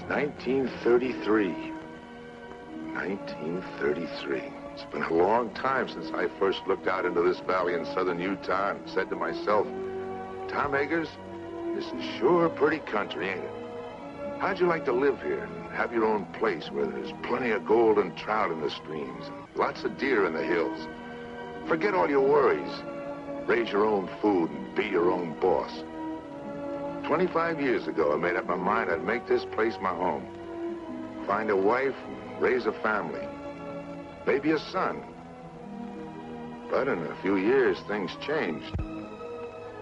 It's 1933. 1933. It's been a long time since I first looked out into this valley in southern Utah and said to myself, Tom Eggers, this is sure pretty country, ain't it? How'd you like to live here and have your own place where there's plenty of gold and trout in the streams and lots of deer in the hills? Forget all your worries. Raise your own food and be your own boss. 25 years ago, I made up my mind I'd make this place my home. Find a wife and raise a family. Maybe a son. But in a few years, things changed.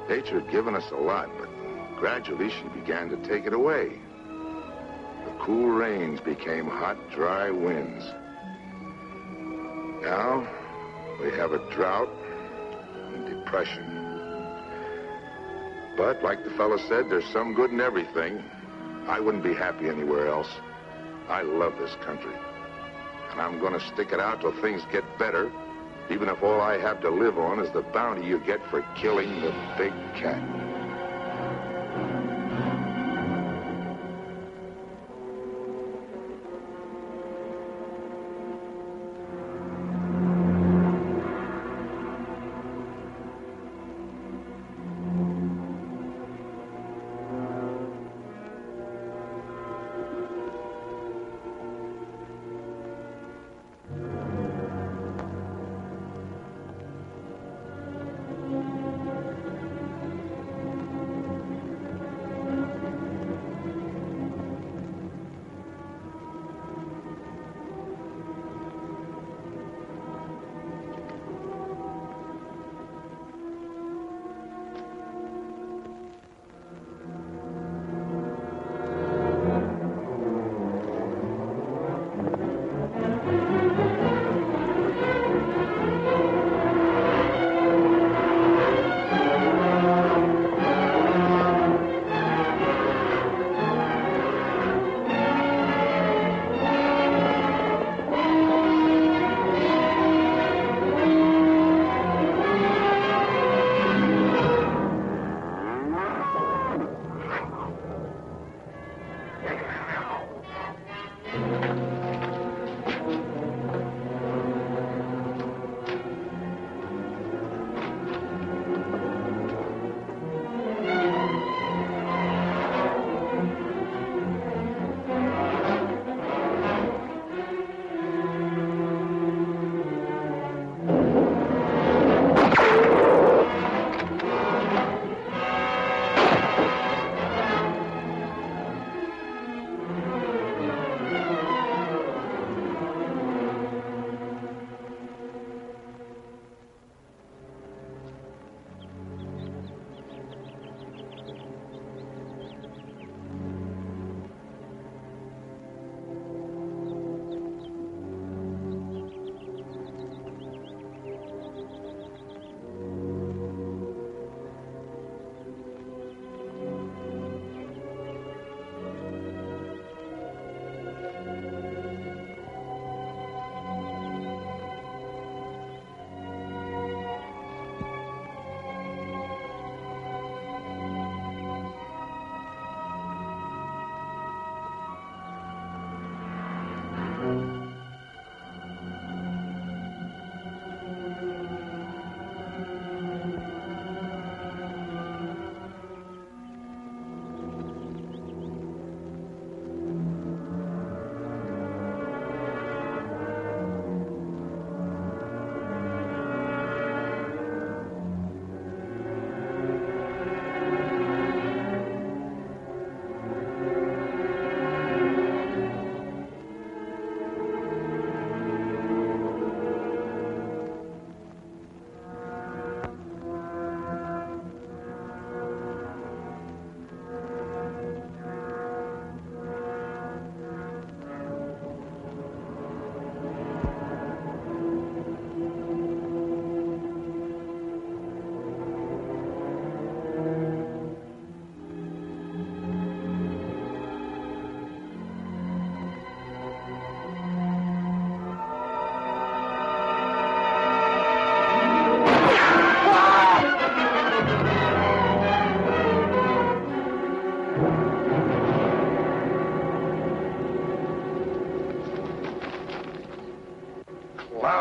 Nature had given us a lot, but gradually she began to take it away. The cool rains became hot, dry winds. Now, we have a drought and depression. But, like the fellow said, there's some good in everything. I wouldn't be happy anywhere else. I love this country. And I'm going to stick it out till things get better, even if all I have to live on is the bounty you get for killing the big cat.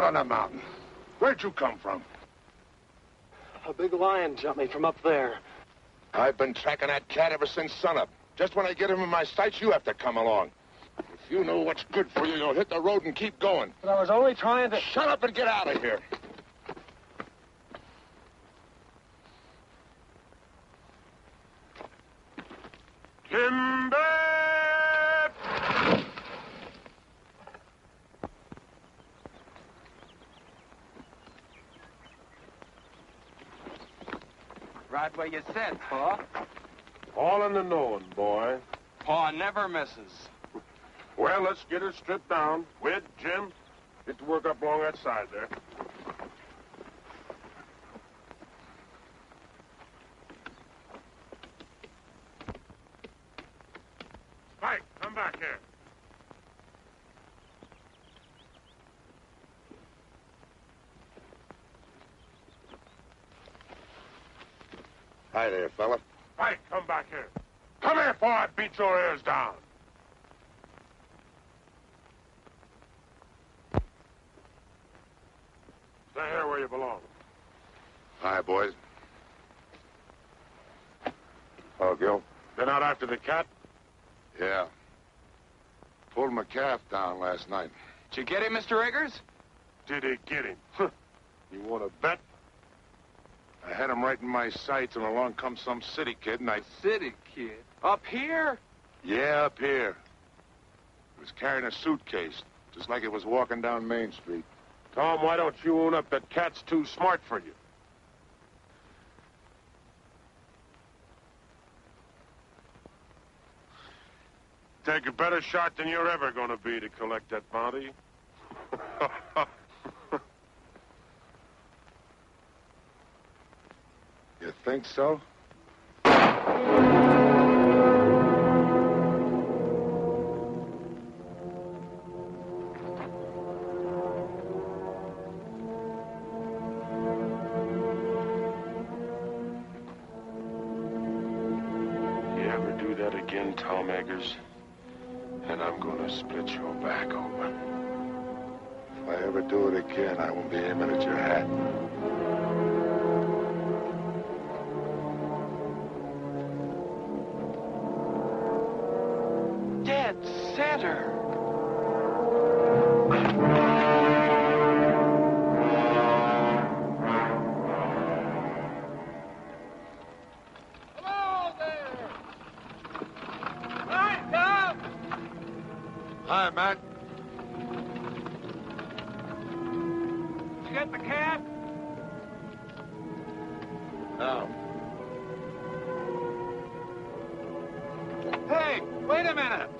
on the mountain? Where'd you come from? A big lion jumped me from up there. I've been tracking that cat ever since sunup. Just when I get him in my sights, you have to come along. If you know what's good for you, you'll hit the road and keep going. But I was only trying to... Shut up and get out of here. Timber! Right where you said, Pa. All in the knowing, boy. Pa never misses. Well, let's get her stripped down. Wid, Jim, get to work up along that side there. Spike, come back here. Hi there, fella. Spike, come back here. Come here before I beat your ears down. Stay here where you belong. Hi, boys. Oh, Gil? Been out after the cat? Yeah. Pulled my calf down last night. Did you get him, Mr. Eggers? Did he get him? You want to bet? I had him right in my sights, and along comes some city kid, and I... City kid? Up here? Yeah, up here. He was carrying a suitcase, just like it was walking down Main Street. Tom, why don't you own up that cat's too smart for you? Take a better shot than you're ever going to be to collect that bounty. You think so? You ever do that again, Tom Eggers, and I'm going to split your back open. If I ever do it again, I won't be aiming at your hat. Dead center. Hello there! Hi, Tom! Hi, Matt. Did you get the cat? No. Hey, wait a minute.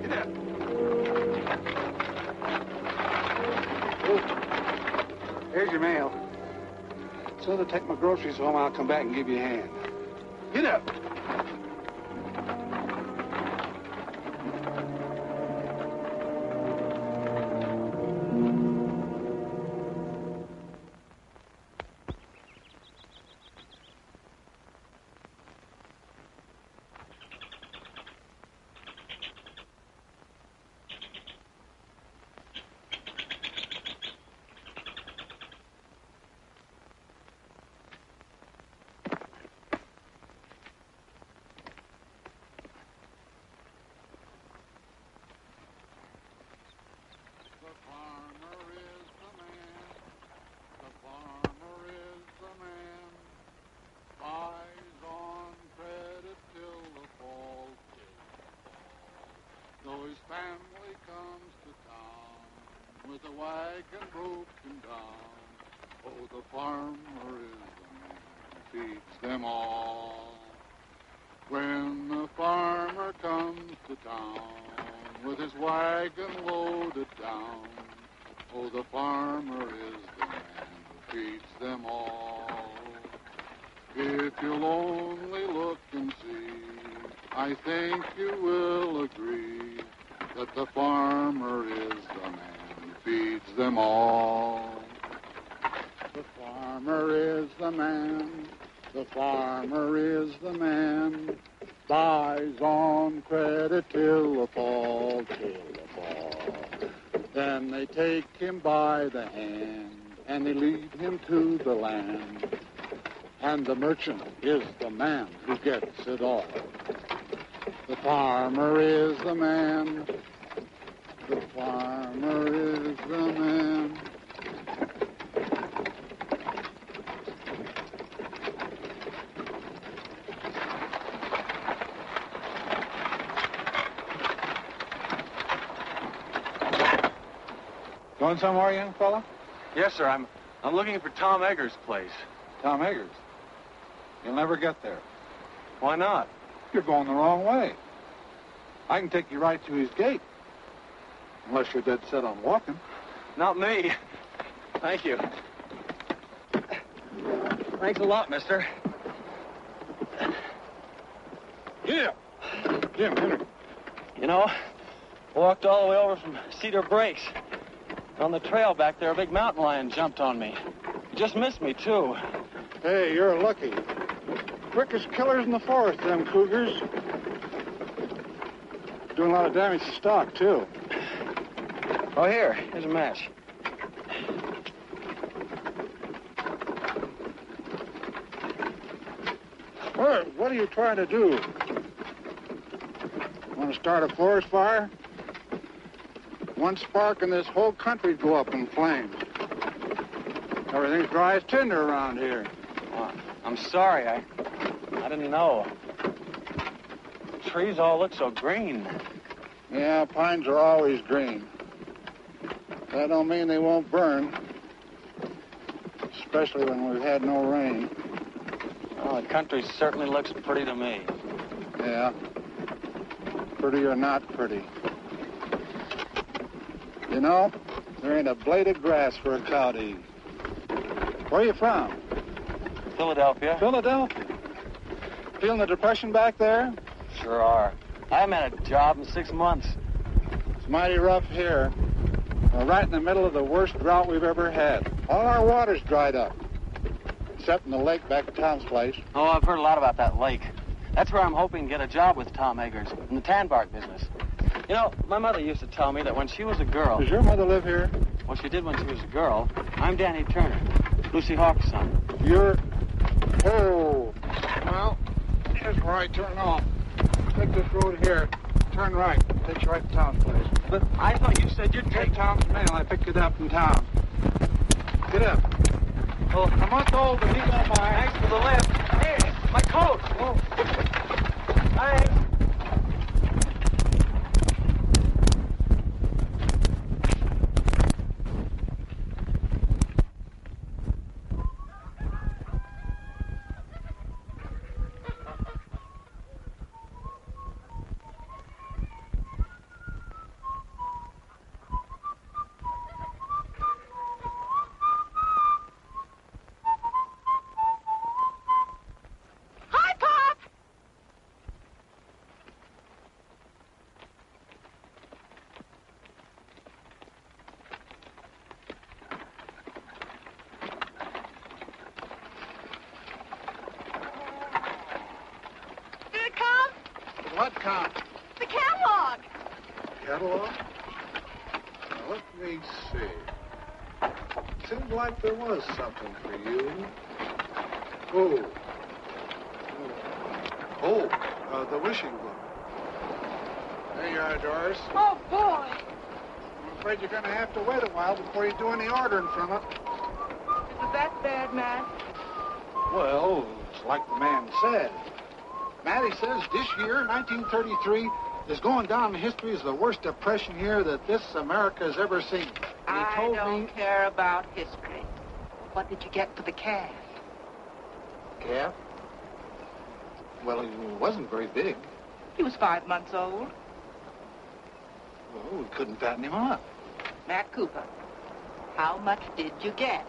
Get up. Here's your mail. So to take my groceries home, I'll come back and give you a hand. Get up. Family comes to town with a wagon broken down. Oh, the farmer is the man who feeds them all. When the farmer comes to town with his wagon loaded down, oh, the farmer is the man who feeds them all. If you'll only look and see, I think you will agree that the farmer is the man who feeds them all. The farmer is the man, the farmer is the man buys on credit till the fall, till the fall. Then they take him by the hand, and they lead him to the land. And the merchant is the man who gets it all. The farmer is the man. The farmer is the man. Going somewhere, young fella? Yes, sir. I'm looking for Tom Eggers' place. Tom Eggers. You'll never get there. Why not? You're going the wrong way. I can take you right to his gate. Unless you're dead set on walking. Not me. Thank you. Thanks a lot, mister. Yeah. Jim, Henry. You know, walked all the way over from Cedar Breaks. On the trail back there, a big mountain lion jumped on me. He just missed me, too. Hey, you're lucky. Quickest killers in the forest, them cougars. Doing a lot of damage to stock, too. Oh, here's a match. What are you trying to do? Want to start a forest fire? One spark and this whole country'd go up in flames. Everything's dry as tinder around here. Oh, I'm sorry. I didn't know. The trees all look so green. Yeah, pines are always green. That don't mean they won't burn. Especially when we've had no rain. Oh, the country certainly looks pretty to me. Yeah. Pretty or not pretty. You know, there ain't a blade of grass for a cow to eat. Where are you from? Philadelphia. Philadelphia. Feeling the depression back there? Sure are. I haven't had a job in 6 months. It's mighty rough here. We're right in the middle of the worst drought we've ever had. All our water's dried up. Except in the lake back at Tom's place. Oh, I've heard a lot about that lake. That's where I'm hoping to get a job with Tom Eggers in the tan bark business. You know, my mother used to tell me that when she was a girl... Does your mother live here? Well, she did when she was a girl. I'm Danny Turner, Lucy Hawk's son. You're... Oh. Well, here's where I turn off. Take this road here. Turn right. Takes you right to Tom's place. But I thought you said you'd Take Tom's mail. I picked it up in town. Get up. Oh, A month old, but he don't mind. thanks for the lift. Hey, my coat. Oh. Thanks. What count? The catalog. Catalog? Now, let me see. Seemed like there was something for you. The wishing book. There you are, Doris. Oh, boy. I'm afraid you're going to have to wait a while before you do any ordering from it. Is it that bad, Matt? Well, it's like the man said. Matty says this year, 1933, is going down in history as the worst depression year that this America has ever seen. And he told I don't me... care about history. What did you get for the calf? Calf? Well, he wasn't very big. He was 5 months old. Well, we couldn't fatten him up. Matt Cooper, how much did you get?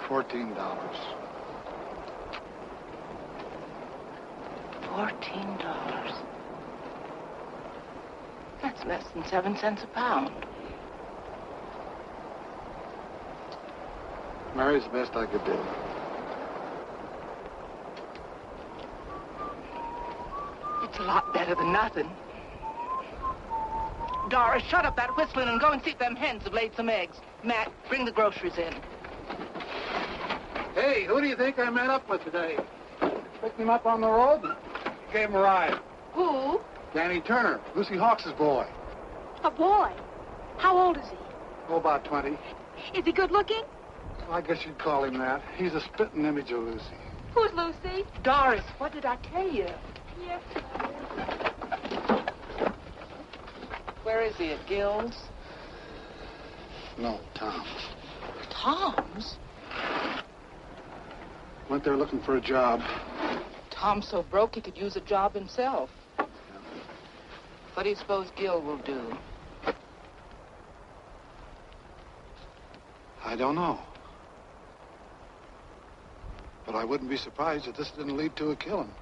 $14. $14. That's less than 7 cents a pound. Mary's the best I could do. It's a lot better than nothing. Doris, shut up that whistling and go and see if them hens have laid some eggs. Matt, bring the groceries in. Hey, who do you think I met up with today? Picked him up on the road and gave him a ride. Who? Danny Turner, Lucy Hawks' boy. A boy. How old is he? Oh, about 20. Is he good looking? Well, I guess you'd call him that. He's a spitting image of Lucy. Who's Lucy? Doris, what did I tell you? Yes. Where is he, at Gill's? No, Tom's. Tom's? Went there looking for a job. Tom's so broke he could use a job himself. What do you suppose Gill will do? I don't know. But I wouldn't be surprised if this didn't lead to a killing.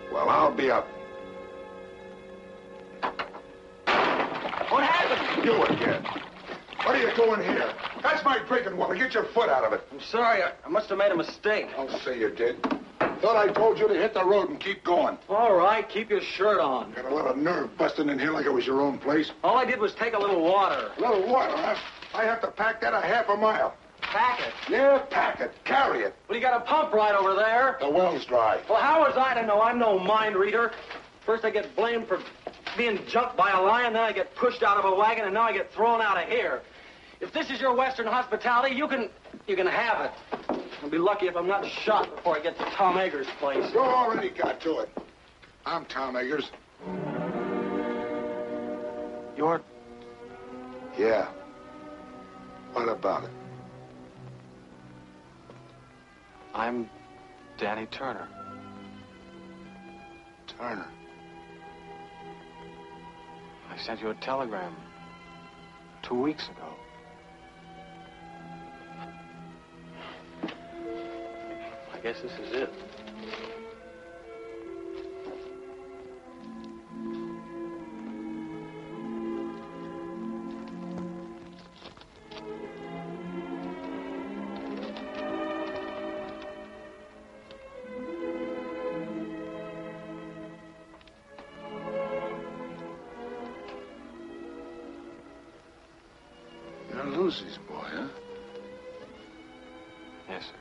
Well, I'll be up. What happened? You again. What are you doing here? That's my drinking water. Get your foot out of it. I'm sorry. I must have made a mistake. Don't say you did. Thought I told you to hit the road and keep going. All right, keep your shirt on. Got a lot of nerve busting in here like it was your own place. All I did was take a little water. A little water, huh? I have to pack that a half a mile. Pack it. Yeah, pack it. Carry it. Well, you got a pump right over there. The well's dry. Well, how was I to know? I'm no mind reader. First I get blamed for being jumped by a lion, then I get pushed out of a wagon, and now I get thrown out of here. If this is your Western hospitality, you can have it. I'll be lucky if I'm not shot before I get to Tom Eggers' place. You already got to it. I'm Tom Eggers. You're... Yeah. What about it? I'm Danny Turner. Turner. I sent you a telegram 2 weeks ago. I guess this is it. You're Lucy's boy, huh? Yes, sir.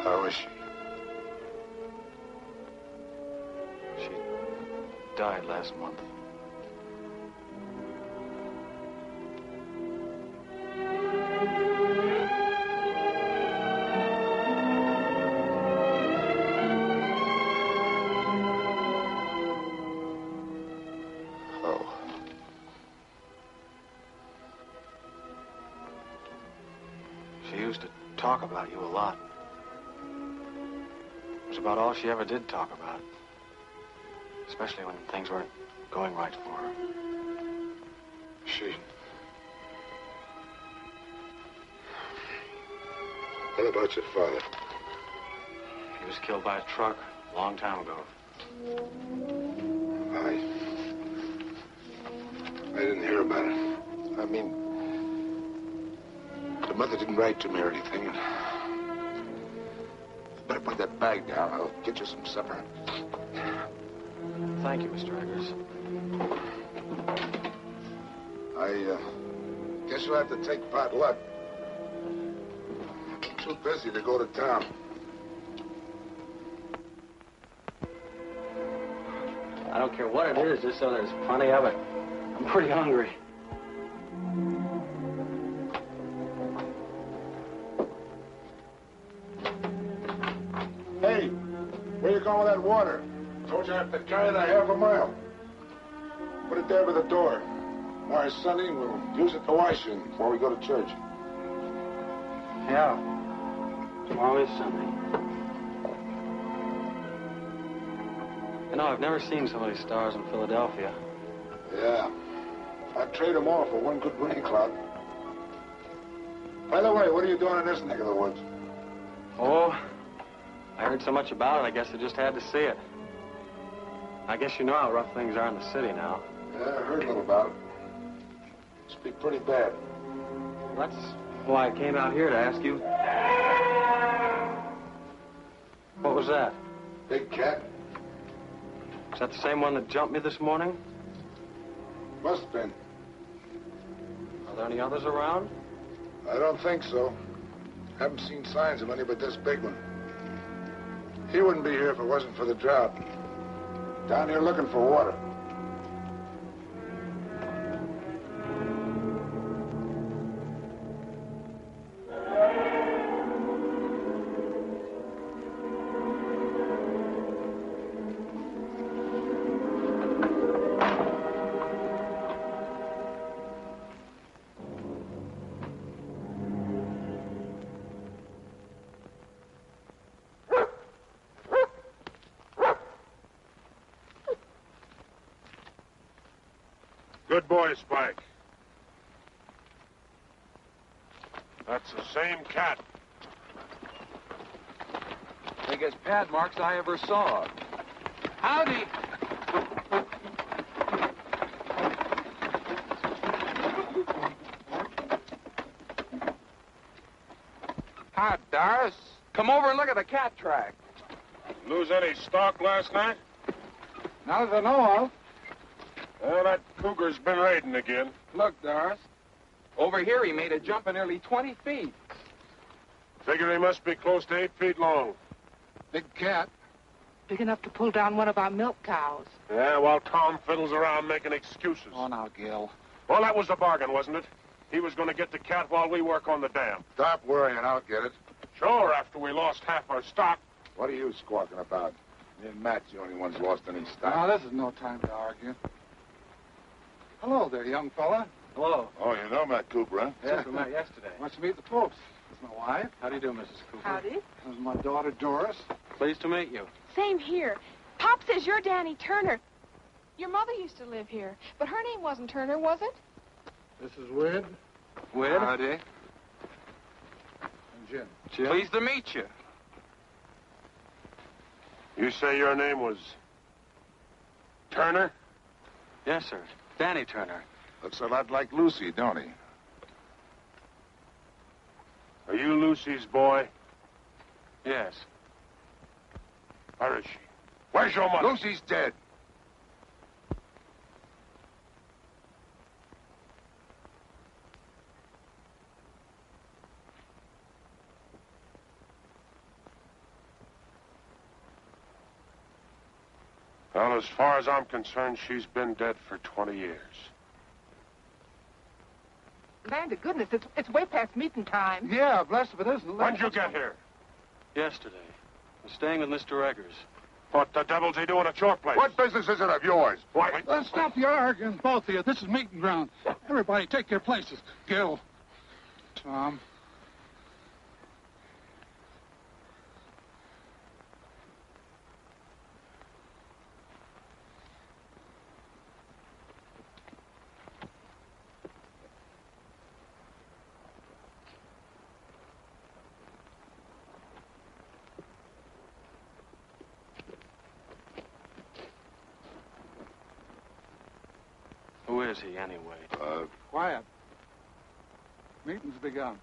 How is she? She died last month. Oh. She used to talk about you a lot. It was about all she ever did talk about. Especially when things weren't going right for her. She... What about your father? He was killed by a truck a long time ago. I didn't hear about it. I mean, the mother didn't write to me or anything. You better put that bag down. I'll get you some supper. Thank you, Mr. Eggers. I guess you'll have to take pot luck. I'm too busy to go to town. I don't care what it is, just so there's plenty of it. I'm pretty hungry. Hey, where you going with that water? Told you I have to carry it a half a mile. Put it there by the door. Tomorrow's Sunday, we'll use it to wash in before we go to church. Yeah. Tomorrow is Sunday. You know, I've never seen so many stars in Philadelphia. Yeah. I'd trade them all for one good rain cloud. By the way, what are you doing in this neck of the woods? Oh, I heard so much about it, I guess I just had to see it. I guess you know how rough things are in the city now. Yeah, I heard a little about it. Must be pretty bad. That's why I came out here to ask you. What was that? Big cat? Is that the same one that jumped me this morning? Must have been. Are there any others around? I don't think so. Haven't seen signs of any but this big one. He wouldn't be here if it wasn't for the drought. Down here looking for water. Good boy, Spike. That's the same cat. Biggest pad marks I ever saw. Howdy. Hi, Doris. Come over and look at the cat track. Lose any stock last night? Not as I know of. Well, that cougar's been raiding again. Look, Doris. Over here, he made a jump of nearly 20 feet. Figure he must be close to 8 feet long. Big cat. Big enough to pull down one of our milk cows. Yeah, while Tom fiddles around making excuses. Oh, now, Gil. Well, that was the bargain, wasn't it? He was going to get the cat while we work on the dam. Stop worrying, I'll get it. Sure, after we lost half our stock. What are you squawking about? Me and Matt's the only ones lost any stock. Now, this is no time to argue. Hello there, young fella. Hello. Oh, you know Matt Cooper, huh? Yes, we met yesterday. Wants to meet the folks. This is my wife. How do you do, Mrs. Cooper? Howdy. This is my daughter, Doris. Pleased to meet you. Same here. Pop says you're Danny Turner. Your mother used to live here, but her name wasn't Turner, was it? This is Wid Wid? Howdy. and Jim. Jim? Pleased to meet you. You say your name was Turner? Yes, sir. Danny Turner. Looks a lot like Lucy, don't he? Are you Lucy's boy? Yes. Where is she? Where's your mother? Lucy's dead. Well, as far as I'm concerned, she's been dead for 20 years. Land of goodness, it's way past meeting time. Yeah, blessed if it isn't. When'd you get here? Yesterday. I'm staying with Mr. Eggers. What the devil's he doing at your place? What business is it of yours? Why? Let's stop the arguing, both of you. This is meeting ground. Everybody take your places. Gil. Tom. Who is he, anyway? Quiet. Meeting's begun.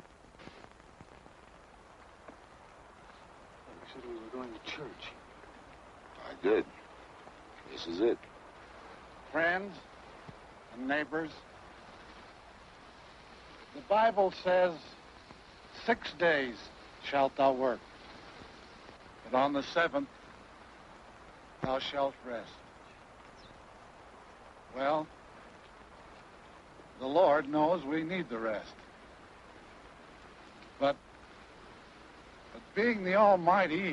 You said we were going to church. I did. This is it. Friends and neighbors, the Bible says, 6 days shalt thou work, but on the 7th thou shalt rest. Well, the Lord knows we need the rest. But being the Almighty,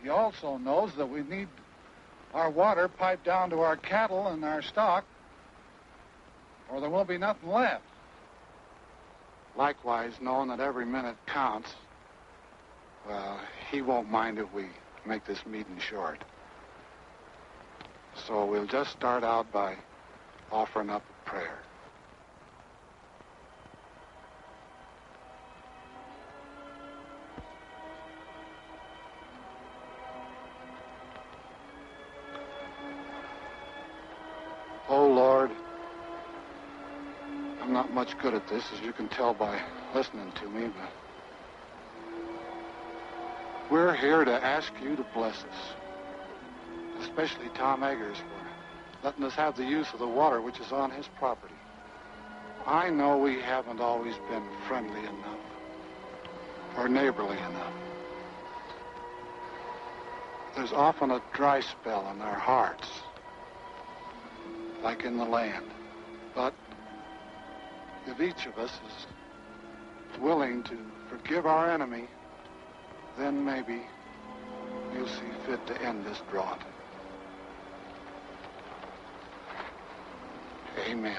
He also knows that we need our water piped down to our cattle and our stock or there won't be nothing left. Likewise, knowing that every minute counts, well, he won't mind if we make this meeting short. So we'll just start out by offering up a prayer. Oh, Lord, I'm not much good at this, as you can tell by listening to me, but we're here to ask you to bless us, especially Tom Eggers for letting us have the use of the water which is on his property. I know we haven't always been friendly enough or neighborly enough. There's often a dry spell in our hearts, like in the land. But if each of us is willing to forgive our enemy, then maybe you'll see fit to end this drought. Amen.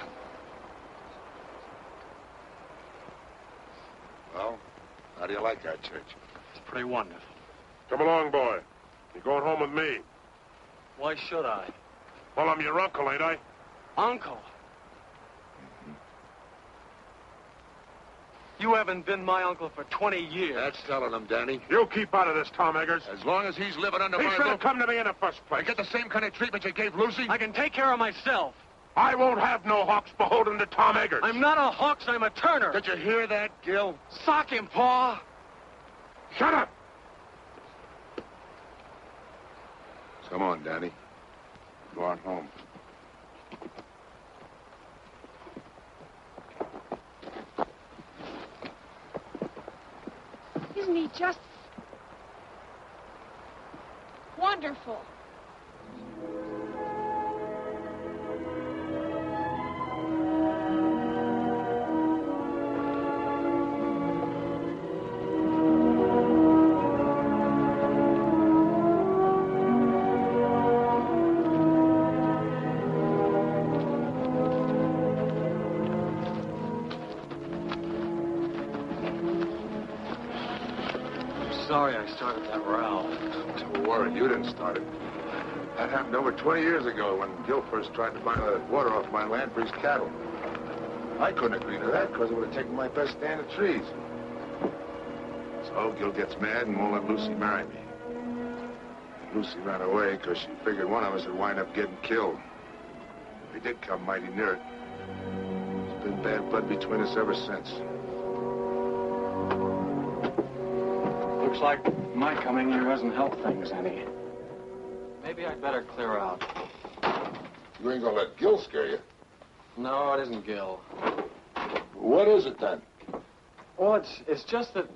Well, how do you like our church? It's pretty wonderful. Come along, boy. You're going home with me. Why should I? Well, I'm your uncle, ain't I? Uncle? You haven't been my uncle for 20 years. That's telling them, Danny. You keep out of this, Tom Eggers. As long as he's living under He my should have roof, come to me in the first place. I get the same kind of treatment you gave Lucy. I can take care of myself. I won't have no hawks beholden to Tom Eggers. I'm not a Hawks, I'm a Turner. Did you hear that, Gil? Sock him, Pa. Shut up! Come on, Danny. Go on home. Isn't he just wonderful? Sorry I started that row. Don't worry, you didn't start it. That happened over 20 years ago when Gil first tried to buy the water off my land for his cattle. I couldn't agree to that because it would have taken my best stand of trees. So Gil gets mad and won't let Lucy marry me. And Lucy ran away because she figured one of us would wind up getting killed. We did come mighty near it. There's been bad blood between us ever since. Looks like my coming here hasn't helped things any. Maybe I'd better clear out. You ain't gonna let Gil scare you. No, it isn't Gil. What is it then? Well, it's just that,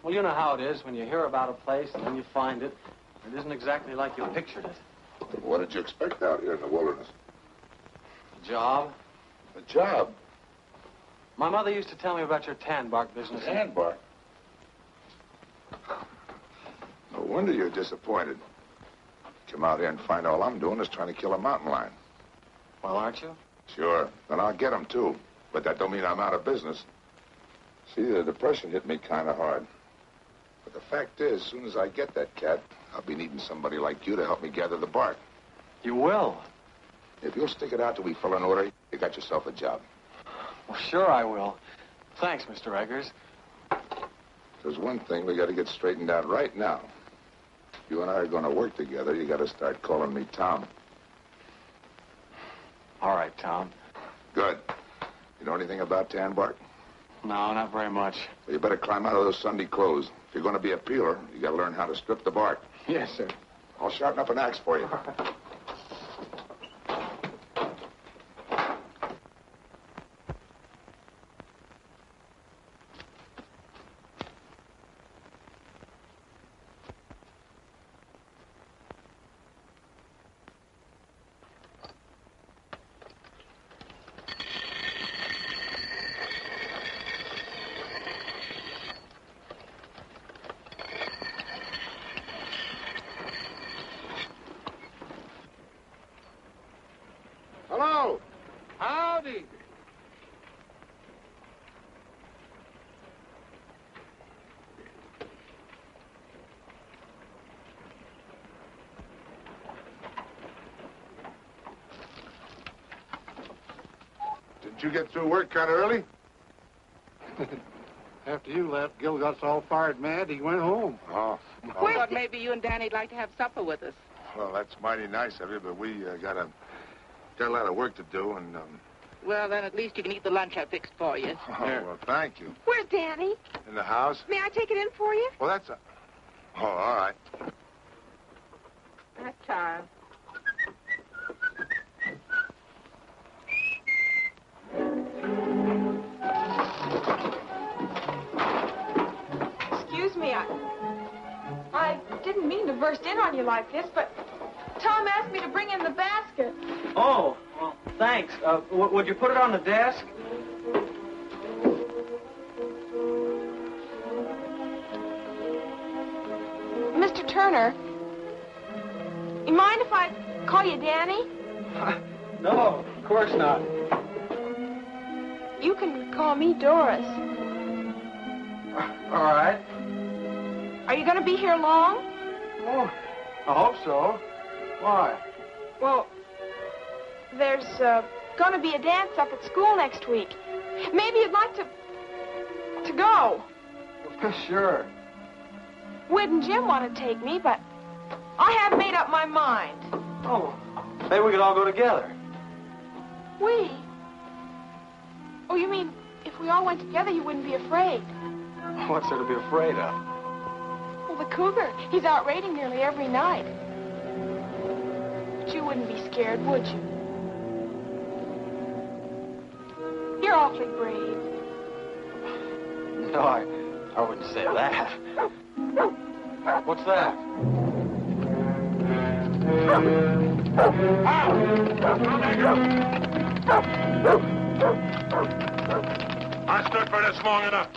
well, you know how it is when you hear about a place and then you find it. It isn't exactly like you pictured it. What did you expect out here in the wilderness? A job? A job? My mother used to tell me about your tan bark business. Tan bark? No wonder you're disappointed. Come out here and find all I'm doing is trying to kill a mountain lion. Well, aren't you? Sure. Then I'll get him, too. But that don't mean I'm out of business. See, the depression hit me kind of hard. But the fact is, as soon as I get that cat, I'll be needing somebody like you to help me gather the bark. You will? If you'll stick it out till we fill an order, you got yourself a job. Well, sure I will. Thanks, Mr. Eggers. There's one thing we got to get straightened out right now. If you and I are going to work together, you got to start calling me Tom. All right, Tom. Good. You know anything about tan bark? No, not very much. Well, you better climb out of those Sunday clothes. If you're going to be a peeler, you got to learn how to strip the bark. Yes, sir. I'll sharpen up an axe for you. Did you get through work kind of early? After you left, Gil got all fired mad. He went home. Oh. I thought maybe you and Danny'd like to have supper with us. Well, that's mighty nice of you, but we got a lot of work to do, and Well, then at least you can eat the lunch I fixed for you. Oh, well, thank you. Where's Danny? In the house? May I take it in for you? Well, that's a... Oh, all right. That's time. Excuse me, I didn't mean to burst in on you like this, but Tom asked me to bring in the basket. Oh, well, thanks. Would you put it on the desk? Mr. Turner, you mind if I call you Danny? No, of course not. You can call me Doris. All right. Are you going to be here long? Oh, I hope so. Why? Well, there's going to be a dance up at school next week. Maybe you'd like to go. Sure. Wid and Jim want to take me, but I haven't made up my mind. Oh, maybe we could all go together. We? Oh, you mean if we all went together, you wouldn't be afraid? What's there to be afraid of? Well, the cougar. He's out raiding nearly every night. But you wouldn't be scared, would you? You're awfully brave. No, I wouldn't say that. What's that? I stood for this long enough.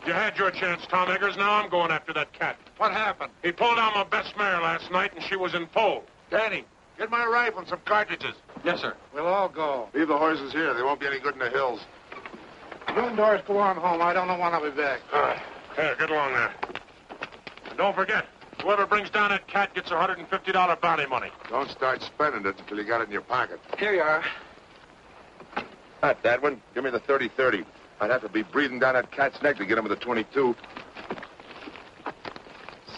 You had your chance, Tom Eggers. Now I'm going after that cat. What happened? He pulled down my best mare last night, and she was in foal. Danny, get my rifle and some cartridges. Yes, sir. We'll all go. Leave the horses here. They won't be any good in the hills. You and Doris go on home. I don't know when I'll be back. All right. Here, get along there. And don't forget, whoever brings down that cat gets $150 bounty money. Don't start spending it until you got it in your pocket. Here you are. Not that one. Give me the 30-30. I'd have to be breathing down that cat's neck to get him with the 22.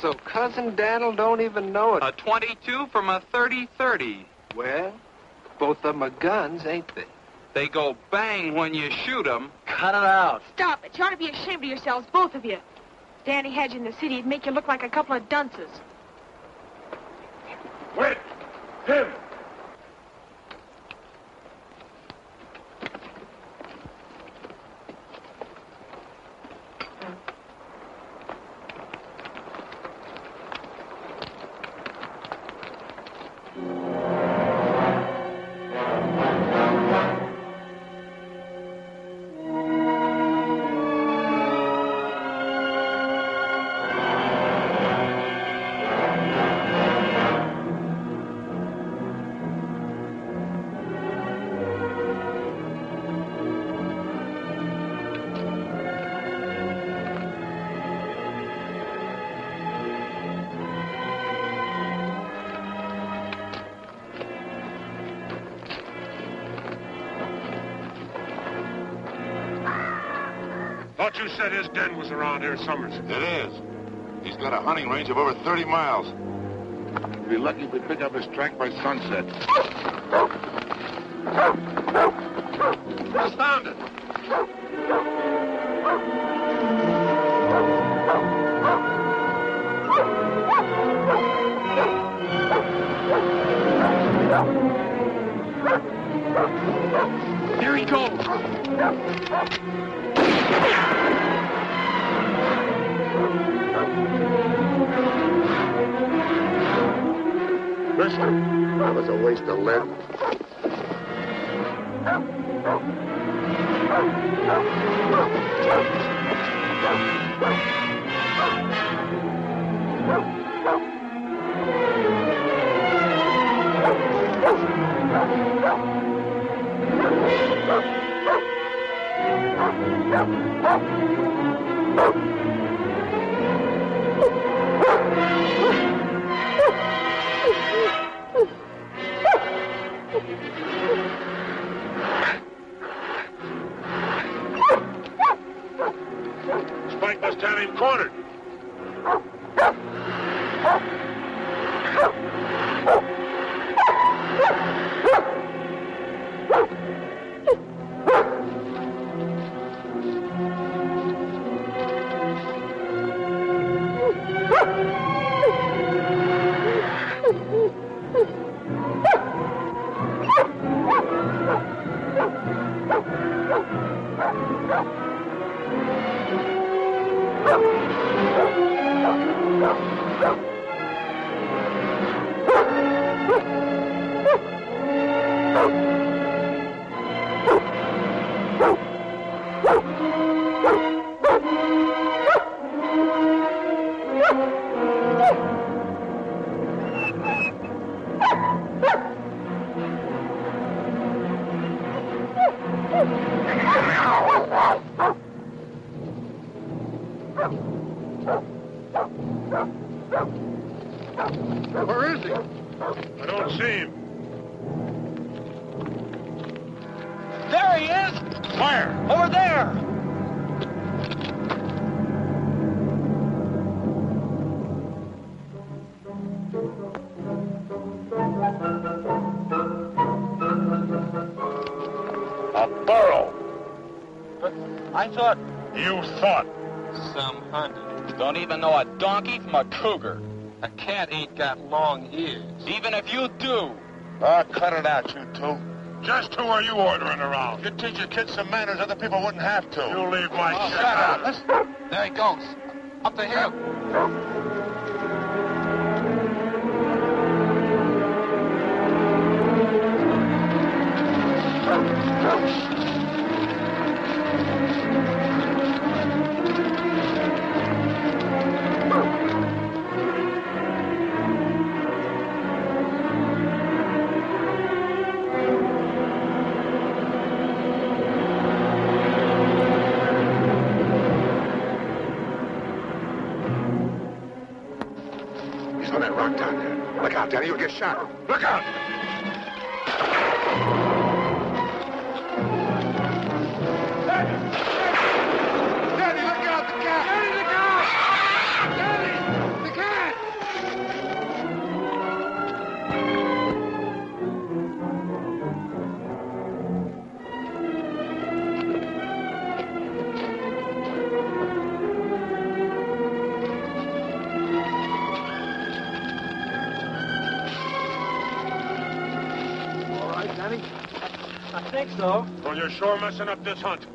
So Cousin Dan'l don't even know it. A 22 from a 30-30. Well, both of them are guns, ain't they? They go bang when you shoot them. Cut it out. Stop it. You ought to be ashamed of yourselves, both of you. Danny had you in the city. It'd make you look like a couple of dunces. Wait! Him! Thought you said his den was around here, Summers. It is. He's got a hunting range of over 30 miles. We'll be lucky if we pick up his track by sunset. Confound it! Here he goes. Listen, that was a waste of lead. ordered. Where is he? I don't see him. There he is! Where? Over there! A burro. But I thought... You thought. Some hunted. Don't even know a donkey from a cougar. A cat ain't got long ears. Even if you do. Oh, cut it out, you two. Just who are you ordering around? You teach your kids some manners other people wouldn't have to. You leave my shit out. Listen. There he goes. Up the hill. He's on that rock down there. Look out, Danny, you'll get shot. Look out! Danny, look out, the cat! Danny, look out! Danny, the cat! All right, Danny. I think so. Well, you're sure messing up this hunt.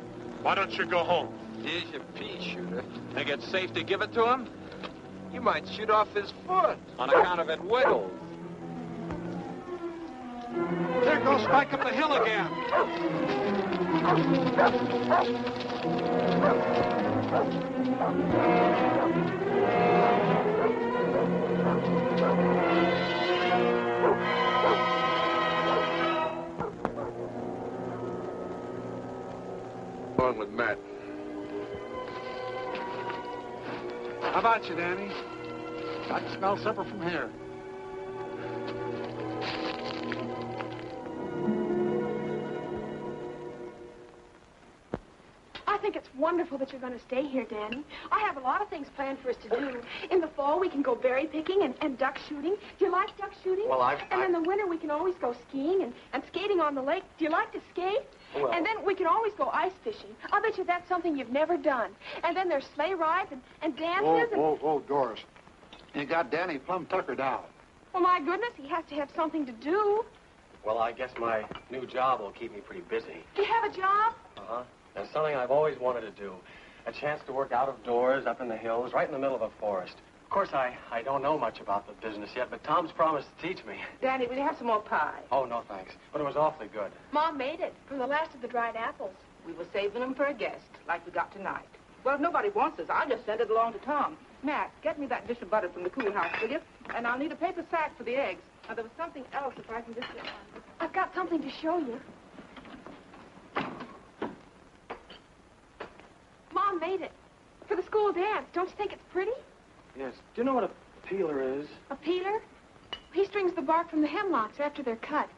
Why don't you go home? Here's your pea shooter. Think it's safe to give it to him? You might shoot off his foot. On account of it wiggles. There goes Spike up the hill again. Along with Matt. How about you, Danny? I can smell supper from here. I think it's wonderful that you're going to stay here, Danny. I have a lot of things planned for us to do. In the fall, we can go berry picking and duck shooting. Do you like duck shooting? Well, And in the winter, we can always go skiing and skating on the lake. Do you like to skate? Well- And then we can always go ice fishing. I'll bet you that's something you've never done. And then there's sleigh rides and dances and... Whoa, Doris. You got Danny plumb tuckered out. Well, my goodness, he has to have something to do. Well, I guess my new job will keep me pretty busy. Do you have a job? Uh-huh. And something I've always wanted to do. A chance to work out of doors, up in the hills, right in the middle of a forest. Of course, I don't know much about the business yet, but Tom's promised to teach me. Danny, will you have some more pie? Oh, no, thanks. But it was awfully good. Mom made it from the last of the dried apples. We were saving them for a guest, like we got tonight. Well, if nobody wants this, I'll just send it along to Tom. Matt, get me that dish of butter from the cool house, will you? And I'll need a paper sack for the eggs. Now, there was something else if I can just get one. I've got something to show you. Mom made it. For the school dance. Don't you think it's pretty? Yes. Do you know what a peeler is? A peeler? He strings the bark from the hemlocks after they're cut.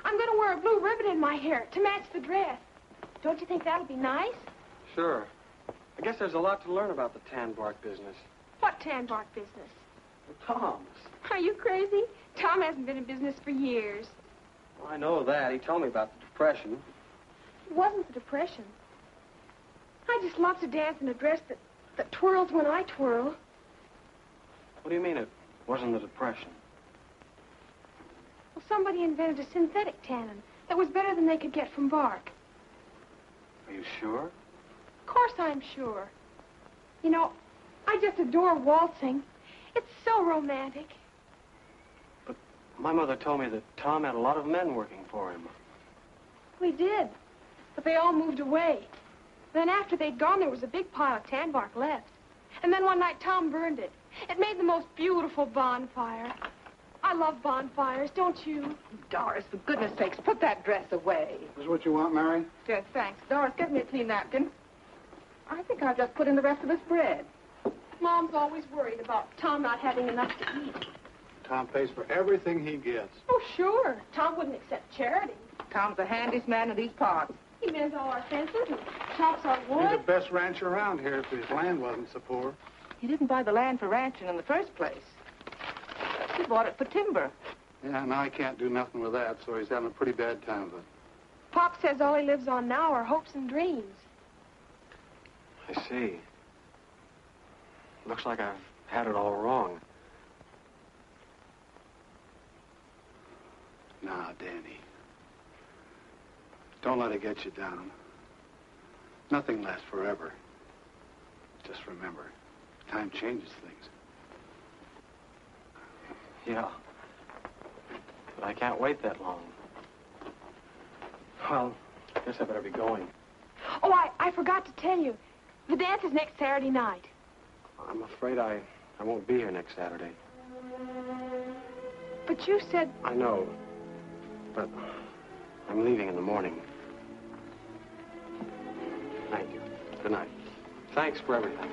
I'm going to wear a blue ribbon in my hair to match the dress. Don't you think that'll be nice? Sure. I guess there's a lot to learn about the tan bark business. What tan bark business? Tom's. Are you crazy? Tom hasn't been in business for years. Well, I know that. He told me about the Depression. It wasn't the Depression. I just love to dance in a dress that twirls when I twirl. What do you mean it wasn't the Depression? Well, somebody invented a synthetic tannin that was better than they could get from bark. Are you sure? Of course I'm sure. You know, I just adore waltzing. It's so romantic. But my mother told me that Tom had a lot of men working for him. We did, but they all moved away. Then after they'd gone, there was a big pile of tan bark left. And then one night, Tom burned it. It made the most beautiful bonfire. I love bonfires, don't you? Doris, for goodness sakes, put that dress away. Is this what you want, Mary? Yes, thanks. Doris, get me a clean napkin. I think I'll just put in the rest of this bread. Mom's always worried about Tom not having enough to eat. Tom pays for everything he gets. Oh, sure. Tom wouldn't accept charity. Tom's the handiest man in these parts. He mends all our fences and chops our wood. He's the best rancher around here if his land wasn't so poor. He didn't buy the land for ranching in the first place. He bought it for timber. Yeah, now he can't do nothing with that, so he's having a pretty bad time of it. Pop says all he lives on now are hopes and dreams. I see. Looks like I've had it all wrong. Now, Danny, don't let it get you down. Nothing lasts forever. Just remember, time changes things. Yeah. But I can't wait that long. Well, I guess I better be going. Oh, I forgot to tell you. The dance is next Saturday night. I'm afraid I won't be here next Saturday. But you said... I know. But I'm leaving in the morning. Thank you. Good night. Thanks for everything.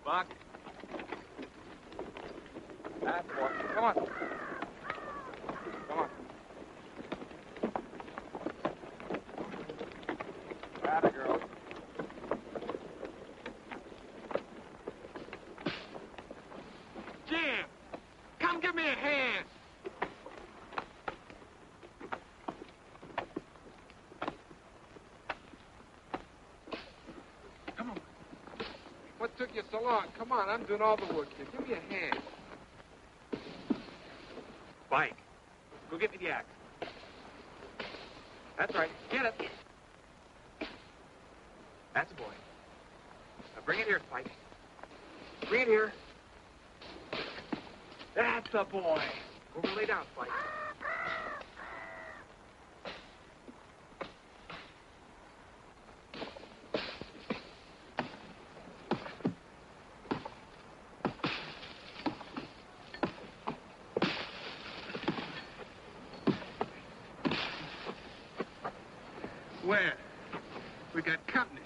Buck. That boy. Come on. Come on. Atta girl. Jim, come give me a hand. Come on. What took you so long? Come on, I'm doing all the work here. Give me a hand. Spike, go get me the axe. That's right. Get it. That's a boy. Now bring it here, Spike. Bring it here. That's a boy. Go over and lay down, Spike. Where? We got company.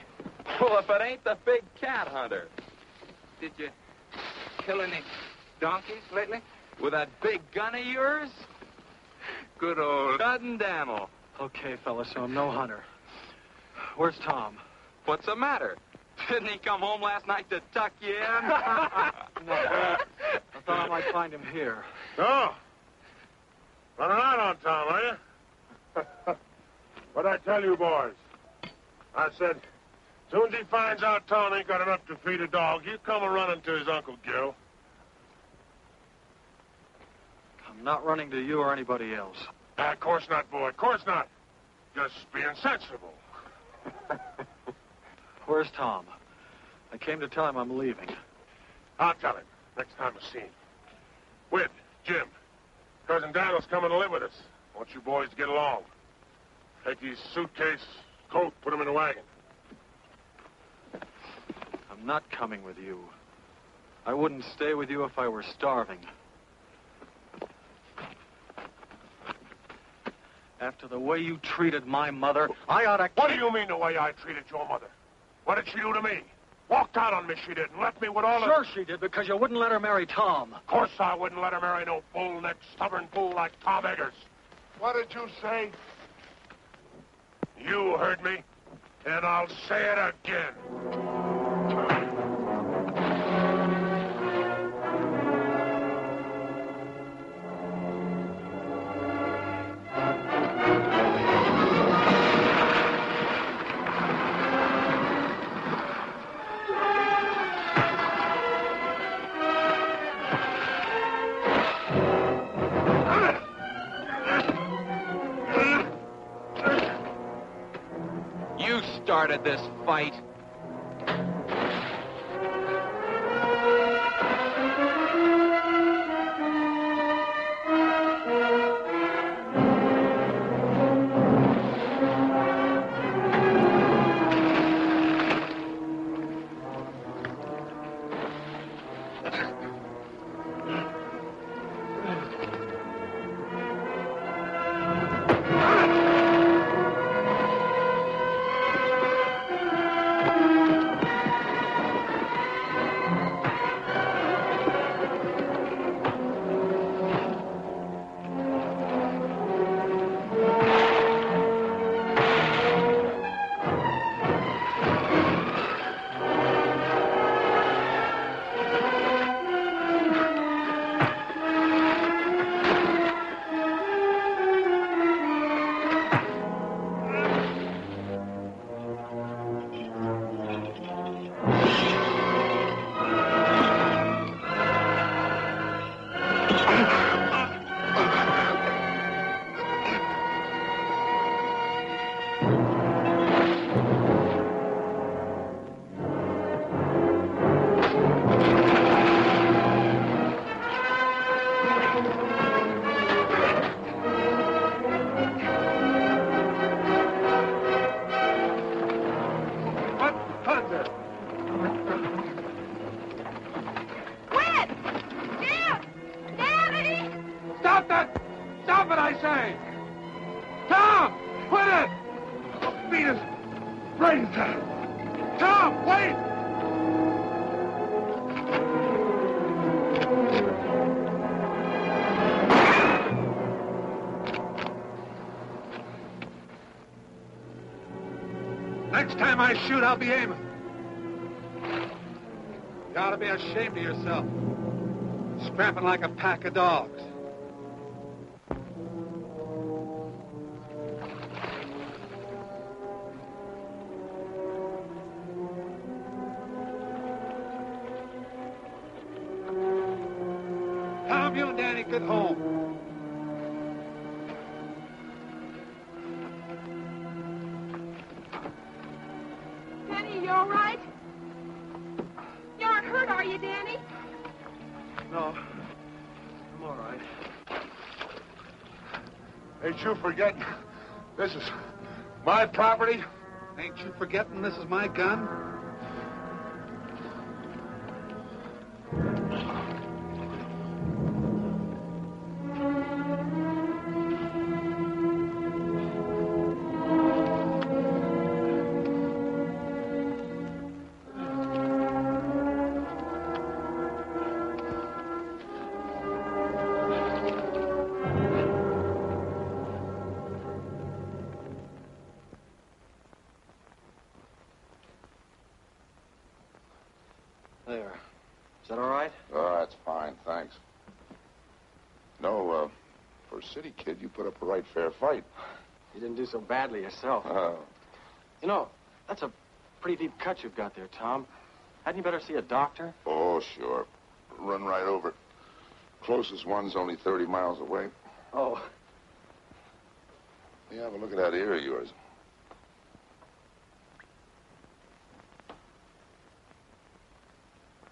Well, if it ain't the big cat hunter. Did you kill any donkeys lately? With that big gun of yours? Good old Dud Daniel. Okay, fellas, so I'm no hunter. Where's Tom? What's the matter? Didn't he come home last night to tuck you in? No. I thought I might find him here. No. Running out on Tom, are you? What'd I tell you, boys? I said, soon as he finds out Tom ain't got enough to feed a dog, he'll come a-running to his Uncle Gil. I'm not running to you or anybody else. Of course not, boy. Of course not. Just being sensible. Where's Tom? I came to tell him I'm leaving. I'll tell him next time I see him. Whit, Jim, Cousin Daniel's coming to live with us. I want you boys to get along. Take his suitcase, coat, put him in the wagon. I'm not coming with you. I wouldn't stay with you if I were starving. After the way you treated my mother, I ought to... What do you mean the way I treated your mother? What did she do to me? Walked out on me, she did, and left me with all Sure she did, because you wouldn't let her marry Tom. Of course I wouldn't let her marry no bull-necked, stubborn fool like Tom Eggers. What did you say? You heard me, and I'll say it again. You started this fight. Stop that! Stop it, I say! Tom! Quit it! I'll beat his brains out. Tom, wait! Next time I shoot, I'll be aiming. You ought to be ashamed of yourself. Scrapping like a pack of dogs. Tom, you and Danny, get home. Danny, you all right? You aren't hurt, are you, Danny? No, I'm all right. Ain't you forgetting this is my property? Ain't you forgetting this is my gun? There. Is that all right? Oh, that's fine, thanks. No, for a city kid, you put up a right fair fight. You didn't do so badly yourself. Oh. You know, that's a pretty deep cut you've got there, Tom. Hadn't you better see a doctor? Oh, sure. Run right over it. Closest one's only 30 miles away. Oh. Yeah, have a look at that ear of yours.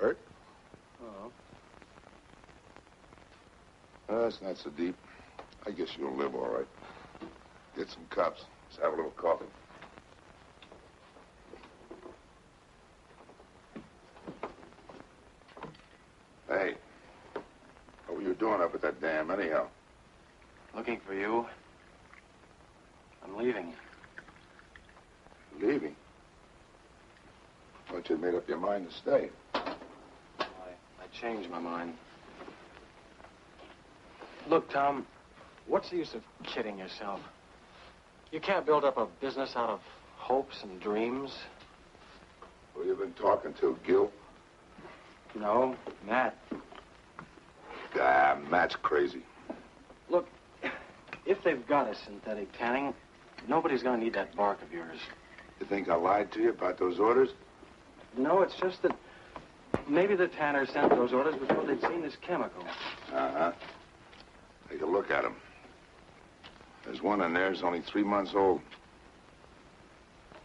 Hurt? Oh. That's not so deep. I guess you'll live all right. Get some cups. Let's have a little coffee. Hey, what were you doing up at that dam anyhow? Looking for you. leaving. I thought you'd made up your mind to stay. I changed my mind. Look, Tom, what's the use of kidding yourself? You can't build up a business out of hopes and dreams. Who you been talking to, Gil? No, Matt. Ah, Matt's crazy. Look, if they've got a synthetic tanning, nobody's going to need that bark of yours. You think I lied to you about those orders? No, it's just that maybe the tanner sent those orders before they'd seen this chemical. Uh-huh. Take a look at them. There's one in there that's only 3 months old.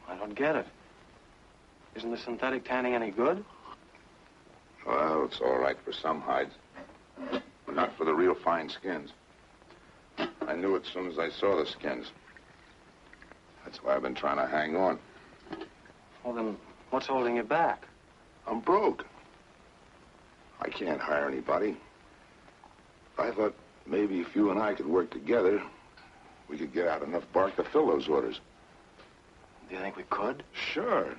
I don't get it. Isn't the synthetic tanning any good? Well, it's all right for some hides, but not for the real fine skins. I knew it as soon as I saw the skins. That's why I've been trying to hang on. Well, then, what's holding you back? I'm broke. I can't hire anybody. I thought maybe if you and I could work together, we could get out enough bark to fill those orders. Do you think we could? Sure.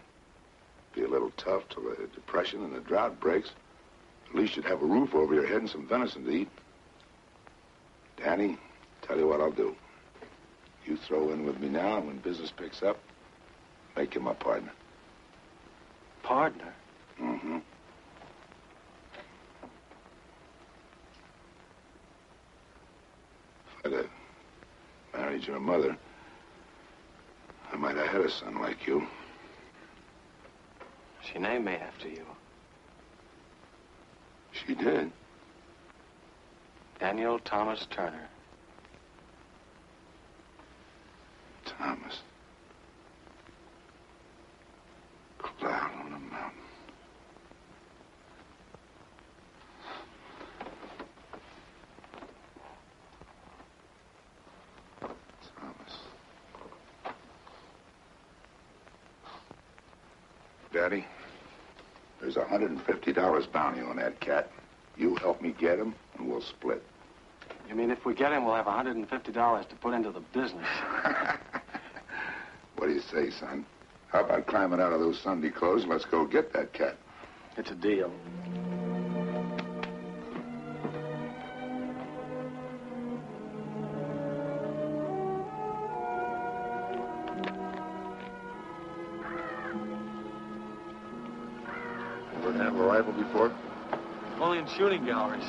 Be a little tough till the depression and the drought breaks. At least you'd have a roof over your head and some venison to eat. Danny, tell you what I'll do. You throw in with me now, and when business picks up, make you my partner. Partner? Mm-hmm. If I'd have married your mother, I might have had a son like you. She named me after you. She did. Daniel Thomas Turner. Thomas. Cloud on a mountain. Thomas. Daddy, there's $150 bounty on that cat. You help me get him, and we'll split. You mean if we get him, we'll have $150 to put into the business? What do you say, son? How about climbing out of those Sunday clothes and let's go get that cat? It's a deal. Ever handle a rifle before? Only in shooting galleries.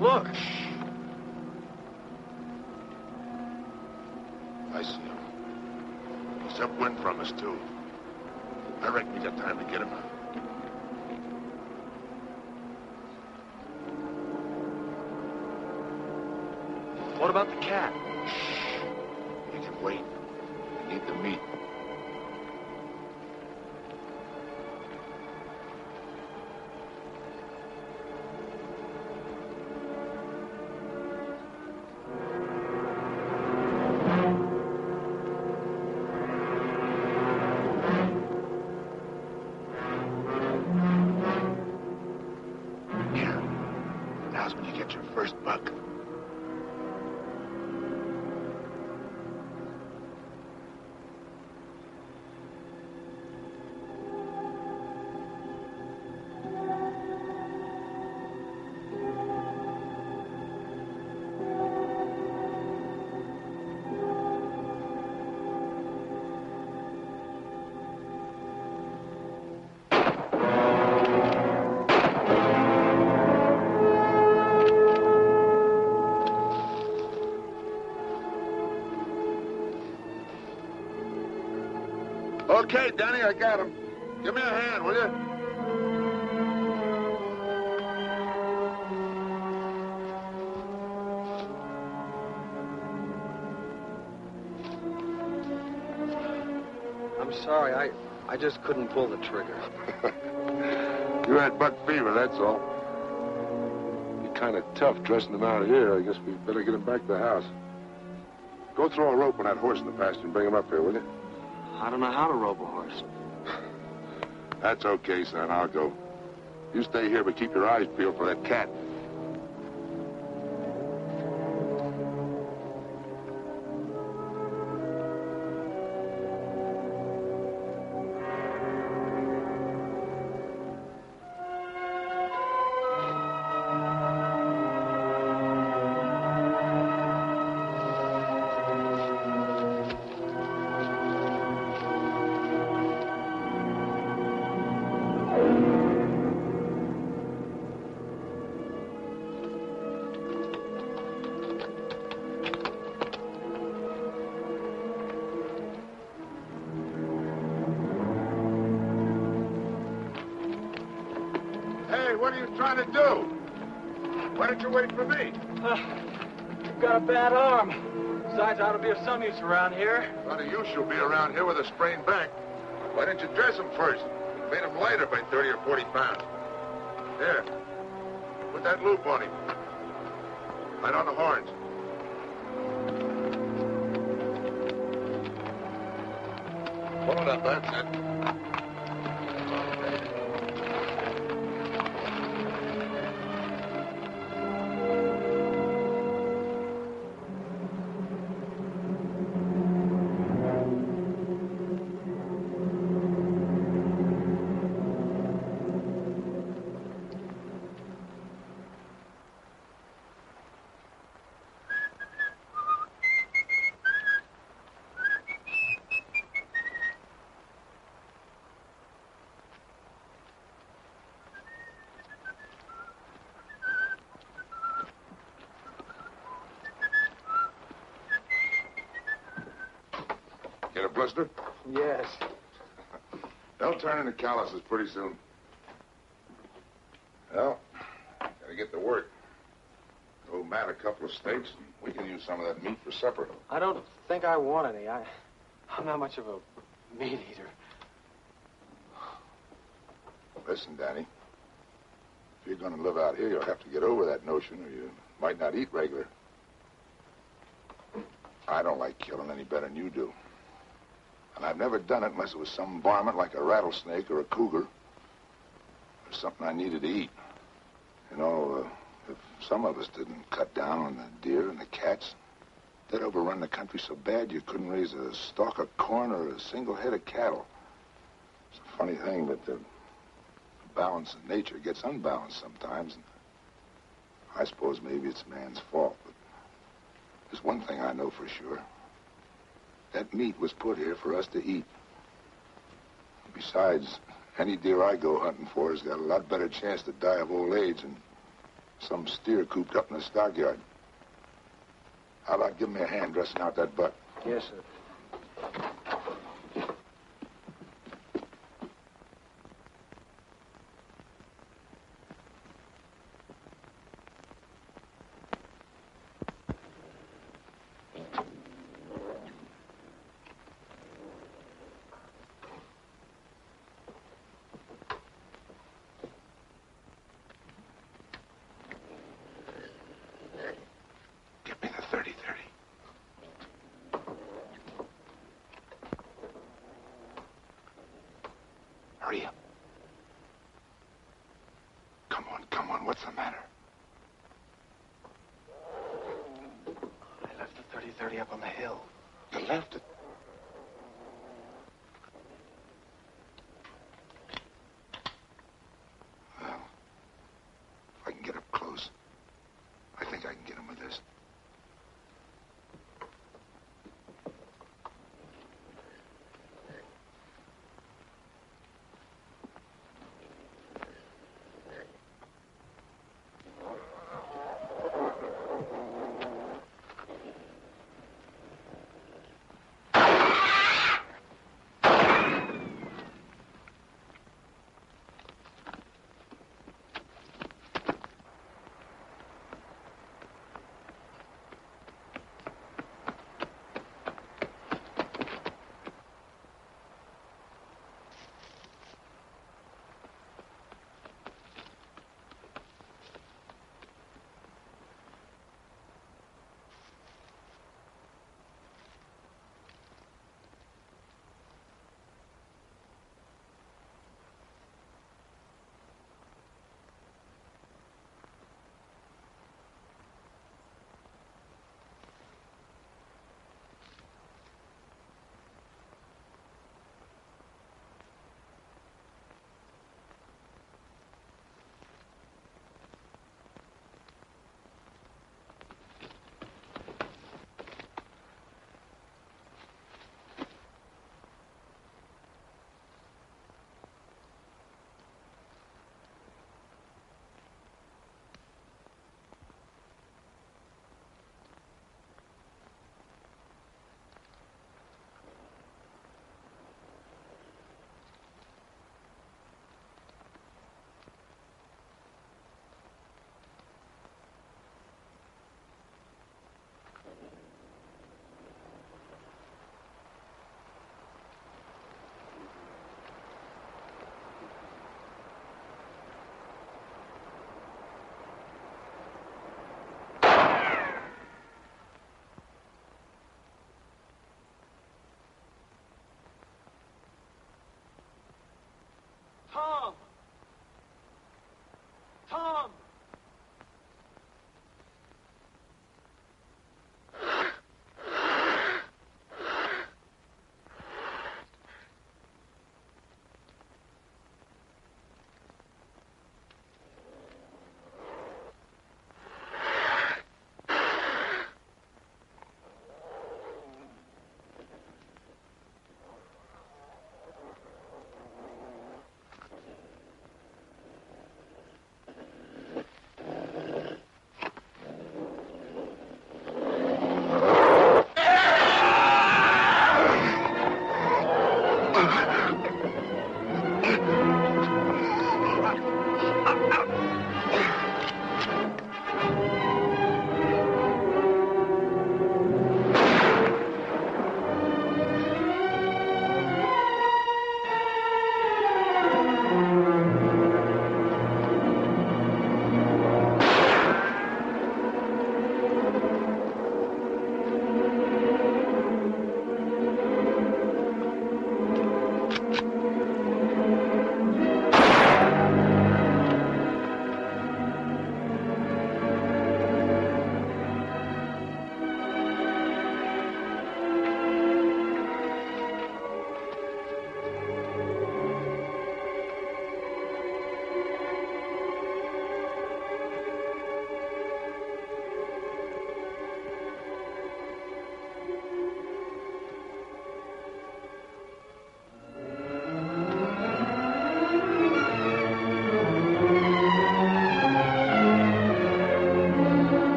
Look! I see him. He's upwind from us, too. I reckon we got time to get him. What about the cat? He can wait. We need the meat. Yeah. Now's when you get your first buck. Okay, Danny, I got him. Give me a hand, will you? I'm sorry, I just couldn't pull the trigger. You had buck fever, that's all. You're kind of tough dressing him out of here. I guess we better get him back to the house. Go throw a rope on that horse in the pasture and bring him up here, will you? I don't know how to rope a horse. That's okay, son. I'll go. You stay here, but keep your eyes peeled for that cat. what are you trying to do? Why don't you wait for me? You've got a bad arm. Besides, I ought to be of some use around here. A lot of use you'll be around here with a sprained back. Why didn't you dress him first? Made him lighter by 30 or 40 pounds. Here. Put that loop on him. Right on the horns. Pull it up, that's it. Get a blister? Yes. They'll turn into calluses pretty soon. Well, gotta get to work. Owe Matt a couple of steaks, and we can use some of that meat for supper. I don't think I want any. I'm not much of a meat eater. Listen, Danny. If you're gonna live out here, you'll have to get over that notion, or you might not eat regular. I don't like killing any better than you do. And I've never done it unless it was some varmint like a rattlesnake or a cougar. Or something I needed to eat. You know, if some of us didn't cut down on the deer and the cats, they'd overrun the country so bad you couldn't raise a stalk of corn or a single head of cattle. It's a funny thing, but the balance of nature gets unbalanced sometimes. And I suppose maybe it's man's fault, but there's one thing I know for sure. That meat was put here for us to eat. Besides, any deer I go hunting for has got a lot better chance to die of old age than some steer cooped up in the stockyard. How about giving me a hand dressing out that butt? Yes, sir. Give me the 30-30. Hurry up. Come on, what's the matter? I left the 30-30 up on the hill. You left it? Well, if I can get up close, I think I can get him with this.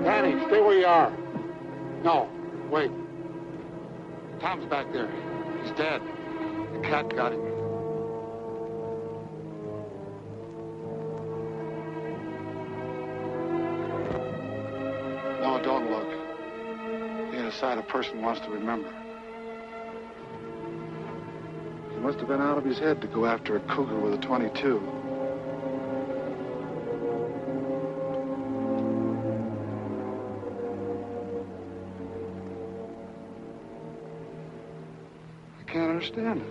Danny, stay where you are. No, wait. Tom's back there. He's dead. The cat got him. No, don't look. He ain't a sight a person wants to remember. He must have been out of his head to go after a cougar with a .22. I can't understand it.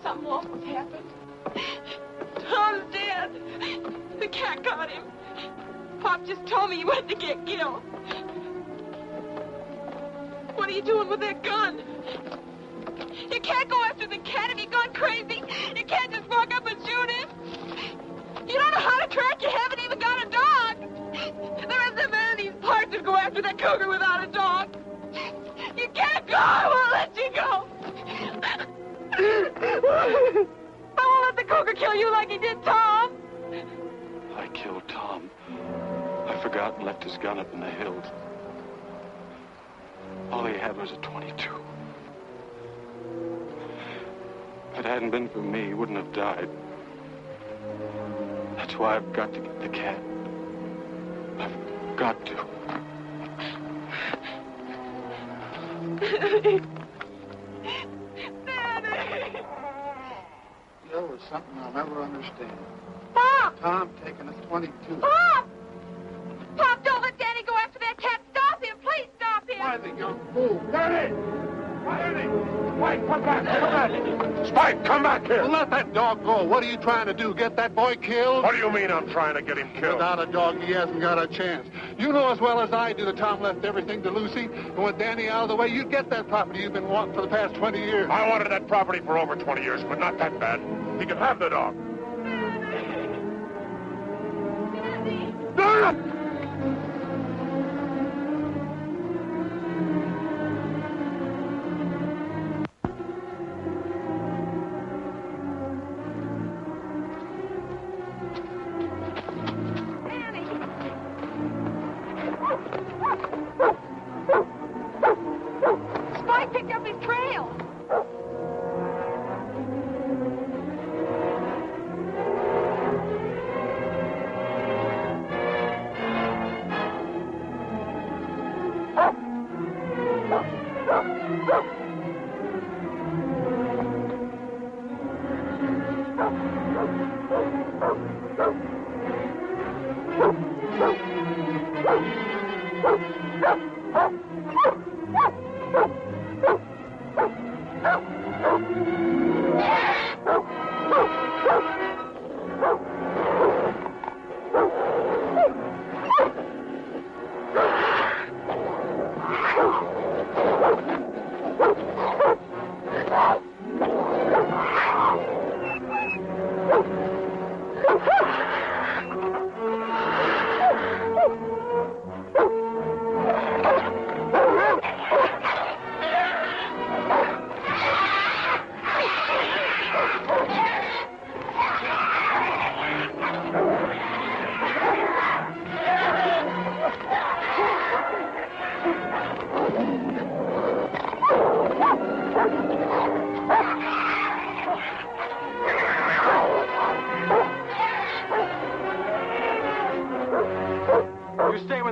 Something awful's happened. Tom's dead. The cat got him. Pop just told me he went to get killed. What are you doing with that gun? You can't go after the cat. Have you gone crazy? You can't just walk up and shoot him. You don't know how to track. You haven't even got a dog. There isn't a man in these parts who'd go after that cougar without a dog. You can't go. I won't let you go. I won't let the cougar kill you like he did Tom. I killed Tom. I forgot and left his gun up in the hills. All he had was a .22. If it hadn't been for me, he wouldn't have died. That's why I've got to get the cat. I've got to. Daddy. There was something I'll never understand. Pop! Tom taking a .22. Pop! Pop, don't let Danny go after that cat. Stop him. Please stop him. Why, the young fool? Danny! Danny! Spike, come back! Come back! Spike, come back here! Well, let that dog go. What are you trying to do? Get that boy killed? What do you mean I'm trying to get him killed? Without a dog, he hasn't got a chance. You know as well as I do that Tom left everything to Lucy. And with Danny out of the way, you'd get that property you've been wanting for the past 20 years. I wanted that property for over 20 years, but not that bad. He can have the dog. Daddy! Spike picked up his trail.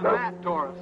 when Matt tore us.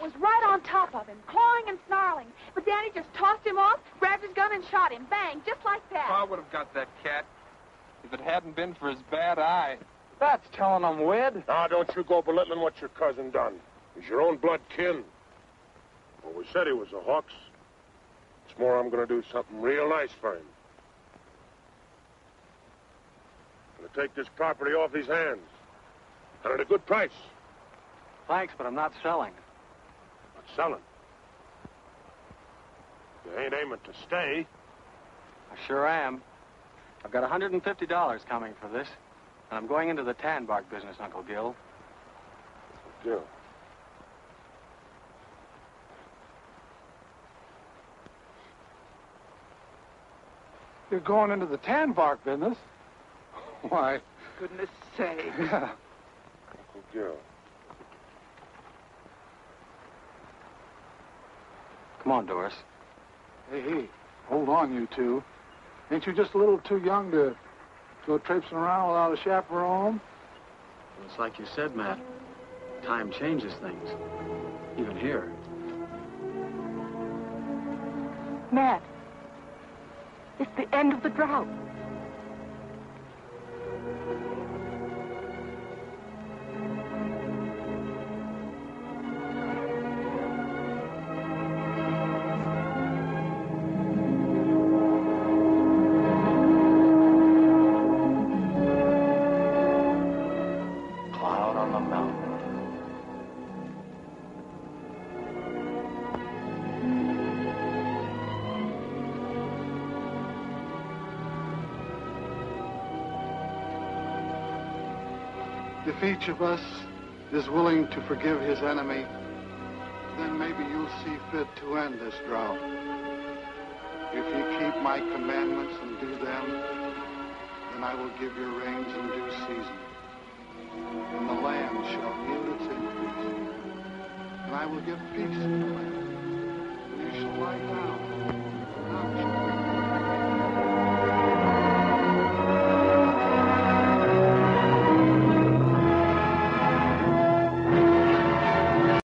Was right on top of him, clawing and snarling. But Danny just tossed him off, grabbed his gun, and shot him. Bang, just like that. I would have got that cat if it hadn't been for his bad eye. That's telling him, Wid. Now, don't you go belittling what your cousin done. He's your own blood kin. Well, we said he was a Hawks. It's more I'm going to do something real nice for him. I'm going to take this property off his hands. And at a good price. Thanks, but I'm not selling. Not selling. You ain't aiming to stay. I sure am. I've got $150 coming for this, and I'm going into the tan bark business, Uncle Gil. Gil. You're going into the tan bark business? Why? Goodness sake. Yeah. Uncle Gil. Come on, Doris. Hey, hold on, you two. Ain't you just a little too young to go traipsing around without a chaperone? Well, it's like you said, Matt. Time changes things. Even here. Matt, it's the end of the drought. Cloud on the mountain. If each of us is willing to forgive his enemy, then maybe you'll see fit to end this drought. If you keep my commandments and do them, then I will give you rains in due season. And the land shall yield its increase. And I will give peace in the land. And you shall lie down